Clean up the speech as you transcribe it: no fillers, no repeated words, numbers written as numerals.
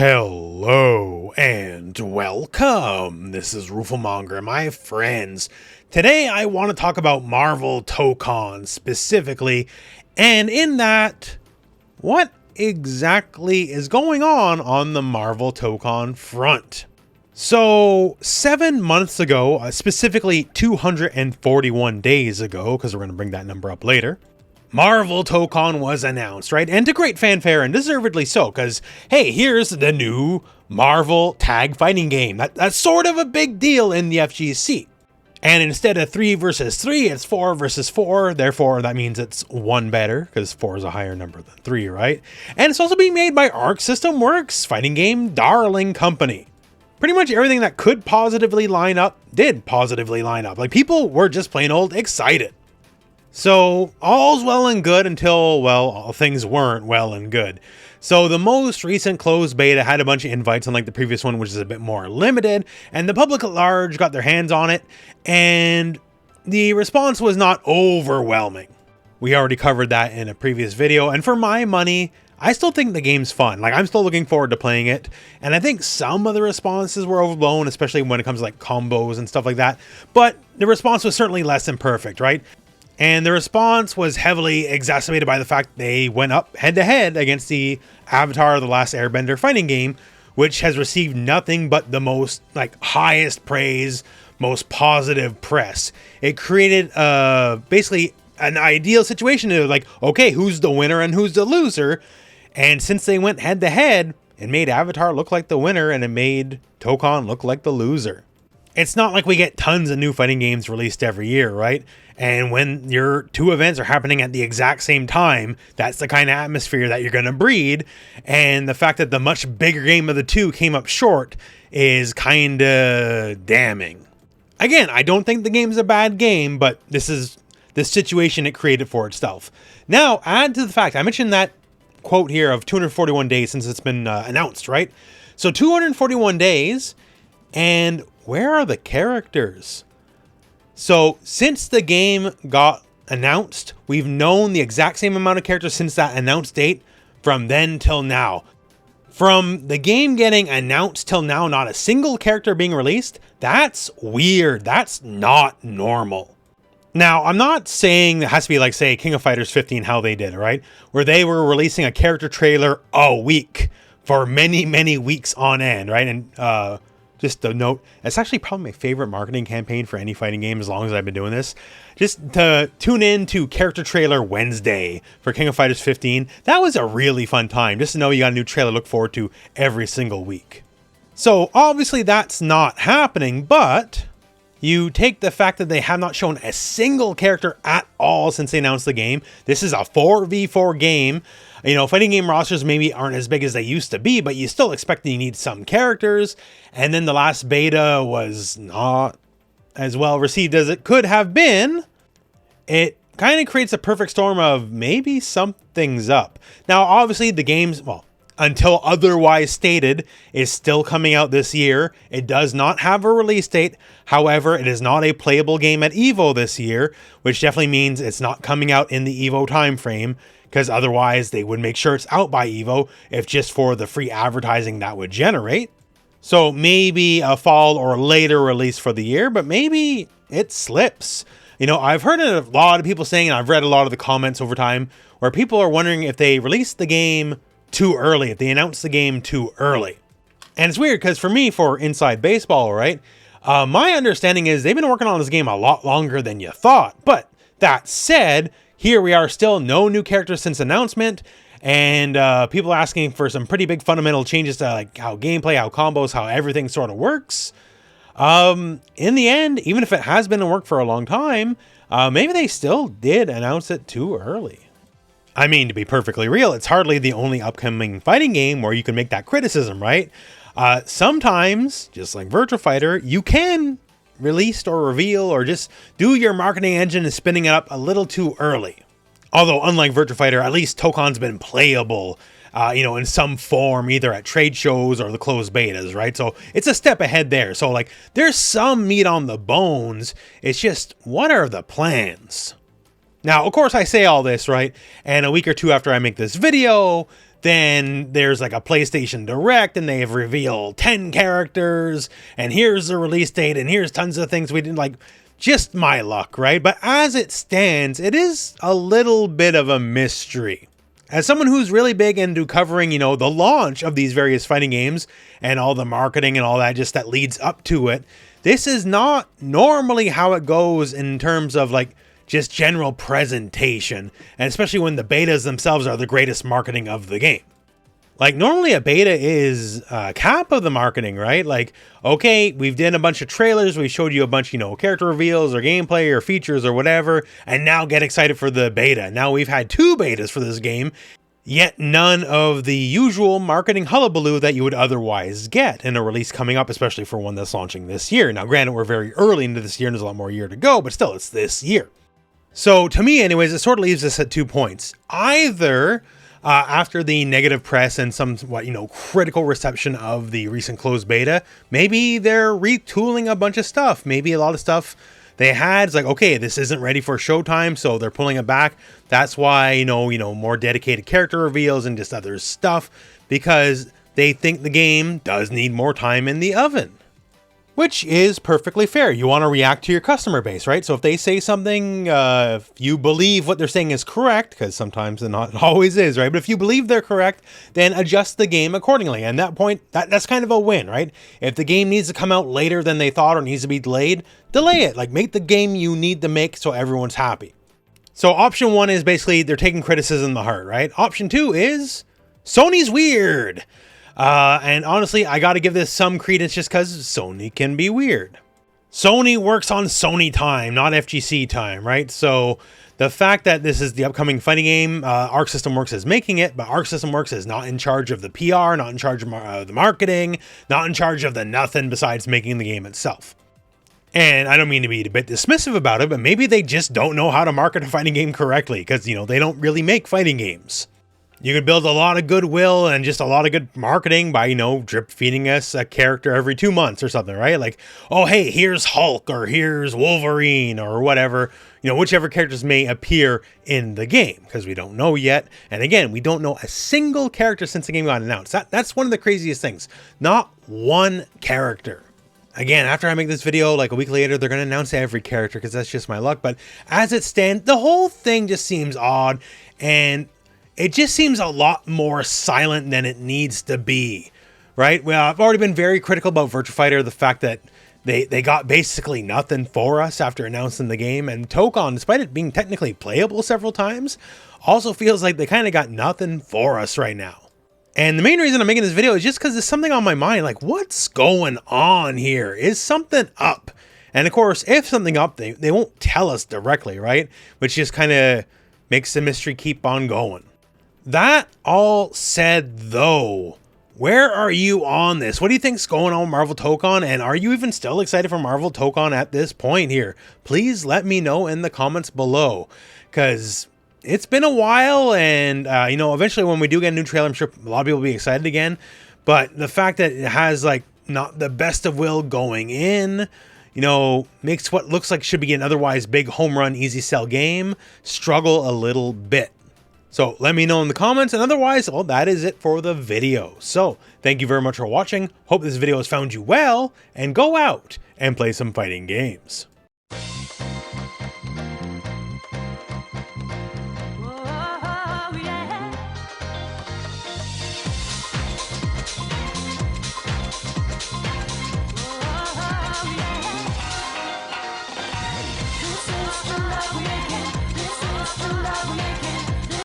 Hello and welcome. This is Rooflemonger, my friends. Today I want to talk about Marvel Tokon specifically, and in that, what exactly is going on the Marvel Tokon front. So 7 months ago, specifically 241 days ago, because we're going to bring that number up later, Marvel Tokon was announced, right? And to great fanfare, and deservedly so, because, hey, here's the new Marvel tag fighting game. That's sort of a big deal in the FGC. And instead of 3 versus 3, it's 4 versus 4. Therefore, that means it's 1 better, because 4 is a higher number than 3, right? And it's also being made by Arc System Works, fighting game darling company. Pretty much everything that could positively line up did positively line up. Like, people were just plain old excited. So all's well and good until, well, all things weren't well and good. So the most recent closed beta had a bunch of invites, unlike the previous one, which is a bit more limited, and the public at large got their hands on it, and the response was not overwhelming. We already covered that in a previous video, and for my money, I still think the game's fun. Like, I'm still looking forward to playing it, and I think some of the responses were overblown, especially when it comes to like combos and stuff like that, but the response was certainly less than perfect, right? And the response was heavily exacerbated by the fact they went up head-to-head against the Avatar: The Last Airbender fighting game, which has received nothing but the most, highest praise, most positive press. It created basically an ideal situation of okay, who's the winner and who's the loser? And since they went head-to-head, it made Avatar look like the winner and it made Tokon look like the loser. It's not like we get tons of new fighting games released every year, right? And when your two events are happening at the exact same time, that's the kind of atmosphere that you're going to breed. And the fact that the much bigger game of the two came up short is kind of damning. Again, I don't think the game's a bad game, but this is the situation it created for itself. Now, add to the fact, I mentioned that quote here of 241 days since it's been announced, right? So 241 days, and where are the characters? So since the game got announced, we've known the exact same amount of characters since that announced date from then till now. From the game getting announced till now, not a single character being released. That's weird. That's not normal. Now, I'm not saying it has to be like, say, King of Fighters 15, how they did it, right? Where they were releasing a character trailer a week for many, many weeks on end, right? And just a note, it's actually probably my favorite marketing campaign for any fighting game as long as I've been doing this. Just to tune in to Character Trailer Wednesday for King of Fighters 15. That was a really fun time, just to know you got a new trailer to look forward to every single week. So obviously that's not happening, but you take the fact that they have not shown a single character at all since they announced the game. This is a 4v4 game. You know, fighting game rosters maybe aren't as big as they used to be, but you still expect that you need some characters. And then the last beta was not as well received as it could have been. It kind of creates a perfect storm of maybe something's up. Now, obviously the game's, well, until otherwise stated, is still coming out this year. It does not have a release date. However, it is not a playable game at EVO this year, which definitely means it's not coming out in the EVO timeframe, because otherwise they would make sure it's out by EVO, if just for the free advertising that would generate. So maybe a fall or later release for the year, but maybe it slips. You know, I've heard a lot of people saying, and I've read a lot of the comments over time, where people are wondering if they released the game too early, if they announced the game too early. And it's weird because for me, for Inside Baseball, right, my understanding is they've been working on this game a lot longer than you thought. But that said, here we are, still no new characters since announcement, and people are asking for some pretty big fundamental changes to like how gameplay, how combos, how everything sort of works. In the end, even if it has been in work for a long time, maybe they still did announce it too early. I mean, to be perfectly real, it's hardly the only upcoming fighting game where you can make that criticism, right? Sometimes, just like Virtua Fighter, you can release or reveal or just do your marketing engine and spinning it up a little too early. Although, unlike Virtua Fighter, at least Tokon's been playable, in some form, either at trade shows or the closed betas, right? So it's a step ahead there. So, there's some meat on the bones. It's just, what are the plans? Now, of course, I say all this, right? And a week or two after I make this video, Then there's like a PlayStation Direct and they have revealed 10 characters and here's the release date and here's tons of things we didn't like. Just my luck, right? But as it stands, it is a little bit of a mystery. As someone who's really big into covering, the launch of these various fighting games and all the marketing and all that just that leads up to it, this is not normally how it goes in terms of like just general presentation, and especially when the betas themselves are the greatest marketing of the game. Like normally a beta is cap of the marketing, right? Like, okay, we've done a bunch of trailers, we showed you a bunch, character reveals or gameplay or features or whatever, and now get excited for the beta. Now we've had 2 betas for this game, yet none of the usual marketing hullabaloo that you would otherwise get in a release coming up, especially for one that's launching this year. Now granted, we're very early into this year and there's a lot more year to go, but still, it's this year. So to me anyways, it sort of leaves us at 2 points. Either after the negative press and somewhat, critical reception of the recent closed beta, maybe they're retooling a bunch of stuff. Maybe a lot of stuff they had is like, okay, this isn't ready for showtime, so they're pulling it back. That's why, more dedicated character reveals and just other stuff, because they think the game does need more time in the oven. Which is perfectly fair. You want to react to your customer base, right? So if they say something, if you believe what they're saying is correct, because sometimes it not always is, right? But if you believe they're correct, then adjust the game accordingly. And at that point, that's kind of a win, right? If the game needs to come out later than they thought or needs to be delayed, delay it. Like make the game you need to make so everyone's happy. So option 1 is basically they're taking criticism to heart, right? Option 2 is Sony's weird. And honestly, I got to give this some credence just because Sony can be weird. Sony works on Sony time, not FGC time, right? So the fact that this is the upcoming fighting game, Arc System Works is making it, but Arc System Works is not in charge of the PR, not in charge of the marketing, not in charge of the nothing besides making the game itself. And I don't mean to be a bit dismissive about it, but maybe they just don't know how to market a fighting game correctly because, they don't really make fighting games. You could build a lot of goodwill and just a lot of good marketing by, drip feeding us a character every 2 months or something, right? Like, oh, hey, here's Hulk or here's Wolverine or whatever, whichever characters may appear in the game because we don't know yet. And again, we don't know a single character since the game got announced. That's one of the craziest things. Not one character. Again, after I make this video, like a week later, they're going to announce every character because that's just my luck. But as it stands, the whole thing just seems odd and it just seems a lot more silent than it needs to be, right? Well, I've already been very critical about Virtua Fighter, the fact that they got basically nothing for us after announcing the game. And Tokon, despite it being technically playable several times, also feels like they kind of got nothing for us right now. And the main reason I'm making this video is just because there's something on my mind, like what's going on here? Is something up? And of course, if something up, they won't tell us directly, right? Which just kind of makes the mystery keep on going. That all said, though, where are you on this? What do you think's going on with Marvel Tokon? And are you even still excited for Marvel Tokon at this point here? Please let me know in the comments below, because it's been a while. And, eventually when we do get a new trailer, I'm sure a lot of people will be excited again. But the fact that it has, like, not the best of will going in, makes what looks like should be an otherwise big home run, easy sell game struggle a little bit. So let me know in the comments, and otherwise, well, that is it for the video. So thank you very much for watching. Hope this video has found you well, and go out and play some fighting games.